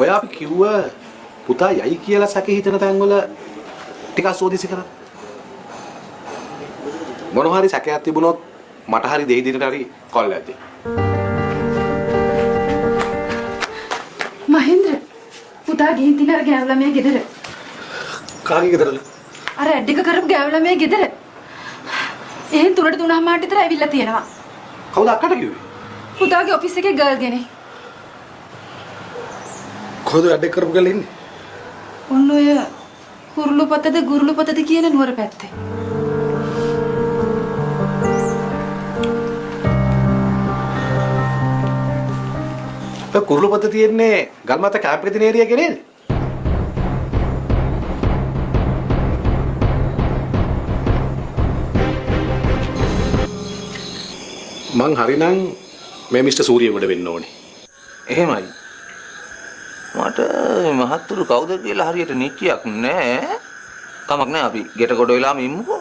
ඔය අපි කිව්ව පුතා යයි කියලා සැකේ හිතන තැන්වල ටිකක් සෝදිසි කරා. මොනවා හරි සැකයක් තිබුණොත් මට හරි දෙයි දිනට හරි කෝල් එකක් දෙන්න. මහේන්ද්‍ර පුතා ගිහින් තින අර ගෑවු ළමයා ගෙදර. කාගේ ගෙදරද? අර ඇඩ් එක කරපු ගෑවු ළමයා ගෙදර. එහෙන් 3ට 3:00 මාට විතර ඇවිල්ලා තියෙනවා. කවුද අක්කට කිව්වේ? පුතාගේ ඔෆිස් එකේ ගර්ල් කෙනෙක්. කොහොමද ඇඩ් එක කරපු ගල ඉන්නේ? ඔන්න ඔය කුරුළුපතද ගුරුළුපතද කියන නුවර පැත්තේ. ඔය කුරුළුපත තියෙන්නේ ගල්මත කැම්ප් එකේ තියෙන ඒරියා එකේ නේද? මං හරිනම් මේ මිස්ටර් සූරියගොඩ වෙන්න ඕනේ. එහෙමයි. මට මහත්තුරු කවුද කියලා හරියට නිශ්චයක් නැහැ. කමක් නැහැ අපි ගෙට කොට වෙලාම ඉමුකෝ.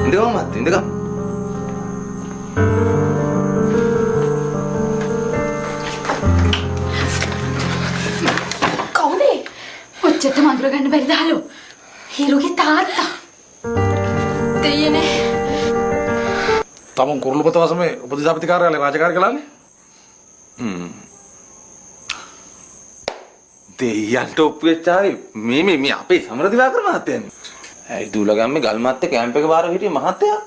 ඉඳගමු මහත්තයා ඉඳගමු. කවුද? ඔච්චරට මඳුර ගන්න බැරිද හලෝ? හීරුගේ තාත්තා. දෙයනේ. තමුන් කුරුළුපත වසමේ උපදේශාපති කාර්යාලයේ රාජකාරී කළානේ. දෙයයන්ට ඔප්පු වෙච්චාවේ මේ අපේ සමරදිවාකර මහත්තයානේ. ඇයි දුලගම්මේ ගල්මත්තේ කැම්ප් එක බාර හිටියේ මහත්තයා?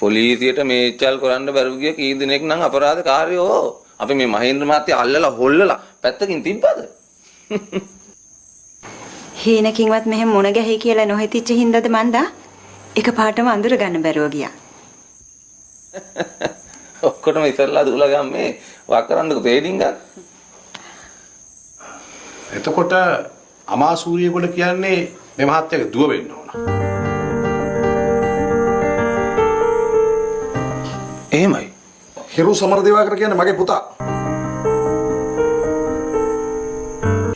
පොලිසියට මේචල් කරන්න බැරුව ගිය කී දිනෙක නම් අපරාධකාරයෝ අපි මේ මහේන්ද්‍ර මහත්තයා අල්ලලා හොල්ලලා පැත්තකින් තිබ්බද? හීනකින්වත් මෙහෙම මොන ගැහි කියලා නොහිතිච්ච හින්දාද මන්දා එකපාරටම අඳුර ගන්න බැරුව ගියා. ඔක්කොටම ඉස්සරලා දුලගම්මේ වකරන්නක පේඩින්ගක්. එතකොට අමාසූරියගොඩ කියන්නේ මේ මහත්තයාගේ දුව වෙන්න ඕන. එහෙමයි. හිරු සමරදිවාකර කියන්නේ මගේ පුතා.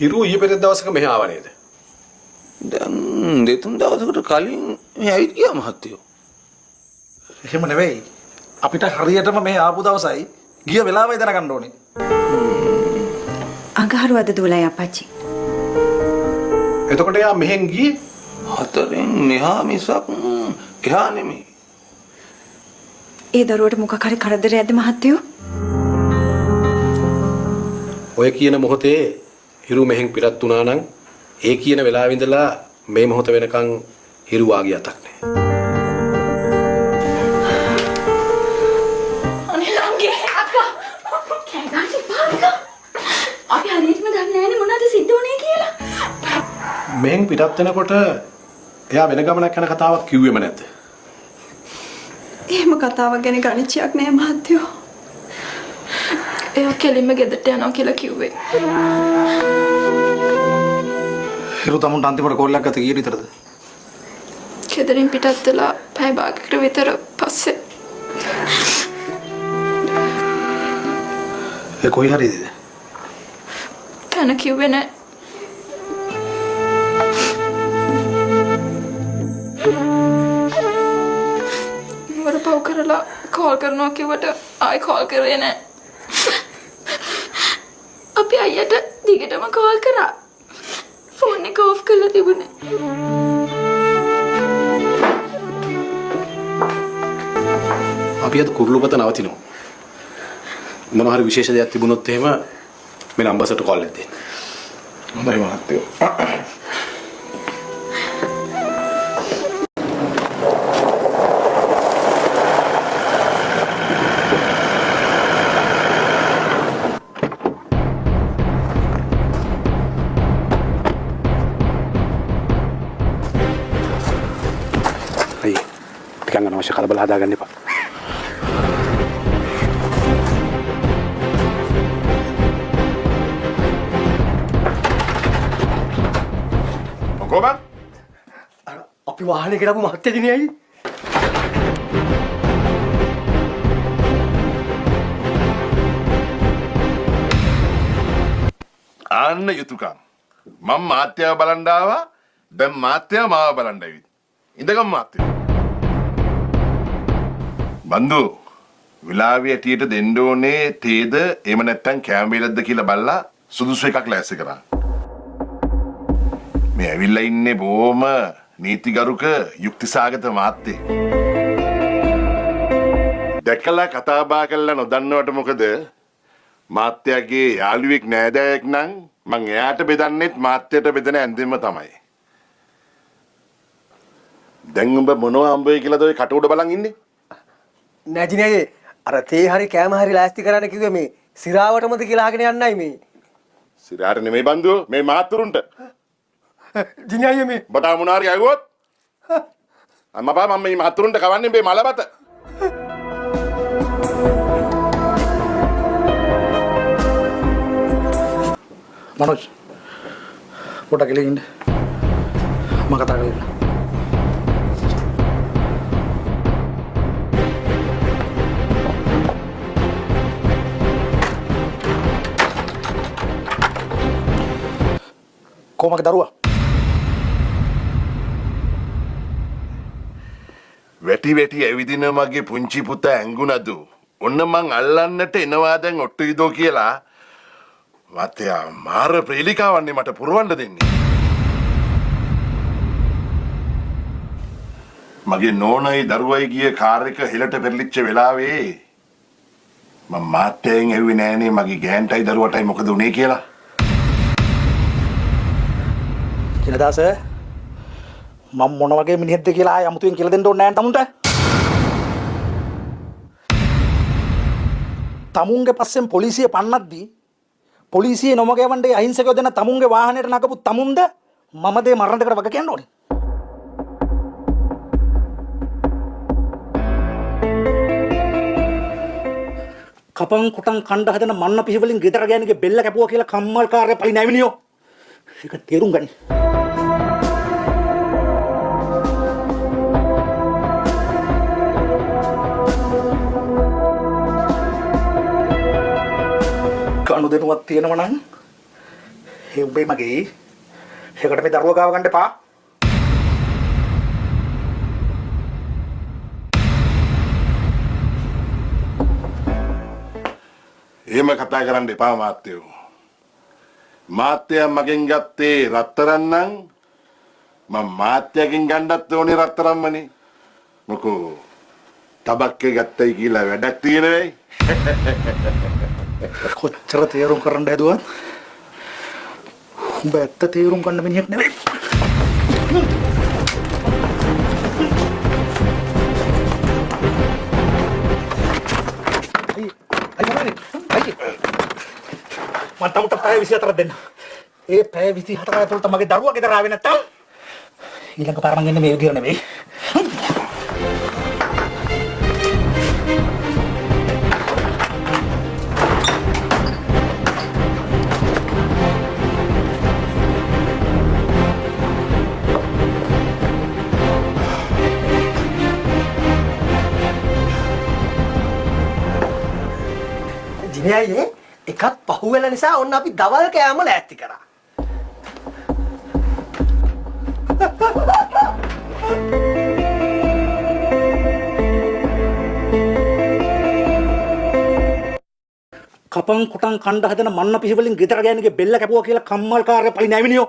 හිරු ඊයේ පෙරේද දවසක මෙහි ආව නේද? දැන් දෙතුන් දවසකට කලින් මේ ඇවිත් ගියා මහත්තයෝ. එහෙම නෙවෙයි. අපිට හරියටම මේ ආපු දවසයි ගිය වෙලාවයි දැනගන්න ඕනේ. අඟහරුවද දුවලයි අපච්චි. එතකොට යා මෙහෙන් ගියේ හතරෙන් මෙහා මිසක් එහා නෙමෙයි. ඒ දරුවට මොකක් හරි කරදරයක්ද මහත්තයෝ? ඔය කියන මොහොතේ හිරු මෙහෙන් පිටත් වුණා නම් ඒ කියන වෙලාවෙ ඉඳලා මේ මොහොත වෙනකන් හිරු වාගේ අතක් නැහැ. අනේ ළඟේ අක්කා. කෑගාටි පාරිකා. අපි හරියටම දන්නේ නැහැනේ මොනවද සිද්ධ වුනේ කියලා. මෙහෙන් පිටත් වෙනකොට එයා වෙන ගමනක් යන කතාවක් කිව්වෙම නැද්ද? එහෙම කතාවක් ගැන ගණිතයක් නෑ මහත්තයෝ. එයා කෙලින්ම ගෙදරට යනවා කියලා කිව්වේ. හිරු තමුන්ට අන්තිමට කෝල් එකක් ගත්තේ කීය විතරද? ගෙදරින් පිටත් වෙලා පැය භාගයකට විතර පස්සේ. ඒ කොයි හරියද? තන කිව්වේ නෑ. පව් කරලා කෝල් කරනවා කිව්වට ආයි කෝල් කරේ නෑ. අපි අයියට දිගටම කෝල් කරා. ෆෝන් එක ඔෆ් කරලා තිබුණේ. අපි අද කුරුළුපත නවතිනවා. මොනවා හරි විශේෂ දෙයක් තිබුණොත් එහෙම මේ නම්බර්සට කෝල් එකක් දෙන්න. හොඳයි මහත්තයෝ. ටිකක් අනවශ්‍ය කලබල හදාගන්න එපා. මොකෝ බං? අපි වාහනේ ගිරපු මහත්තයනේ අයියේ. ආන්න යුතුයකම්. මම මාත්‍යාව බලන් ආවා. දැන් මාත්‍යාව මාව බලන් ඇවිත්. ඉඳගම් මාත්‍යාව. බන්දු විලාවේ ඇටියට දෙන්න ඕනේ තේද එහෙම නැත්නම් කෑම වේලක්ද කියලා බලලා සුදුසු එකක් ලෑස්ති කරා. මේ ඇවිල්ලා ඉන්නේ බොහොම නීතිගරුක යුක්තිසාගත මාත්‍යේ. දැකලා කතා බහ කරලා නොදන්නවට මොකද? මාත්‍යාගේ යාළුවෙක් නෑදෑයෙක් නම් මං එයාට බෙදන්නෙත් මාත්‍යට බෙදෙන ඇඳෙම තමයි. දැන් උඹ මොනවා අම්බේ කියලාද ඔය කට උඩ බලන් ඉන්නේ? නැජිනේ අර තේ හරි කෑම හරි ලෑස්ති කරන්න කිව්වේ මේ සිරාවටමද කියලා අහගෙන යන්නයි මේ. සිරාට නෙමෙයි බන්දුව මේ මාතුරුන්ට. ජිනියයි මේ බතා මොනාරි ආවොත් අම්මපා මම මේ මාතුරුන්ට කවන්නේ මේ මලබත. මනෝජ් පොඩක් එළිය ඉන්න. මම කතා කරලා. කොහමද දරුවා? වැටි වැටි ඇවිදින මගේ පුංචි පුතා ඇඟුණද? ඔන්න මං අල්ලන්නට එනවා දැන් ඔට්ටුයිදෝ කියලා. මතයා මාර ප්‍රේලිකාවන්නේ මට පුරවන්න දෙන්නේ. මගේ නෝනයි දරුවයි ගිය කාර් එක හෙලට පෙරලිච්ච වෙලාවේ මම මාත්‍යයෙන් ඇහුවේ නෑනේ මගේ ගෑන්ටයි දරුවටයි මොකද උනේ කියලා. කිනදාස මම මොන වගේ මිනිහෙක්ද කියලා ආය අමුතුවෙන් කියලා දෙන්න ඕනේ නෑ තමුන්ට. තමුන්ගේ පස්සෙන් පොලිසිය පන්නද්දී පොලිසිය නොමග යවන්නේ අහිංසකයෝ දෙන තමුන්ගේ වාහනයට නගපු තමුන්ද මම දේ මරණයකට වග කියන්න ඕනේ. කපන් කොටන් කණ්ඩ හදන මන්න පිහි වලින් ගෙදර ගෑණිගේ බෙල්ල කැපුවා කියලා කම්මල් කාර්ය පලි නැවිනියෝ. ඒක තේරුම් ගනි. කණු දෙනුවක් තියෙනවා නම් ඒ උඹේ මගේ ඒකට මේ දරුවා ගාව ගන්න එපා. එහෙම කතා කරන්න එපා මාත්‍යෝ. මාත්‍යා මගෙන් ගත්තේ රත්තරන් නම් මම මාත්‍යාගෙන් ගන්නත් ඕනේ රත්තරන්මනේ. මොකෝ තබක්කේ ගත්තයි කියලා වැඩක් තියෙනවයි. කොච්චර තේරුම් කරන්න හැදුවත් උඹ ඇත්ත තේරුම් ගන්න මිනිහෙක් නෙවෙයි. මම තමුට පැය 24ක් දෙන්න. ඒ පැය 24ක් ඇතුළත මගේ දරුවා ගෙදර ආවේ නැත්තම් ඊළඟ පාර මං එන්නේ මේ විදියට නෙවෙයි. ජිනියයි එකක් පහුවෙලා නිසා ඔන්න අපි දවල් කෑම ලෑස්ති කරා. කපන් කොටන් කණ්ඩ හදන මන්න පිහි වලින් ගෙදර ගෑණිගේ බෙල්ල කැපුවා කියලා කම්මල් කාර්ය පලි නැවිනියෝ.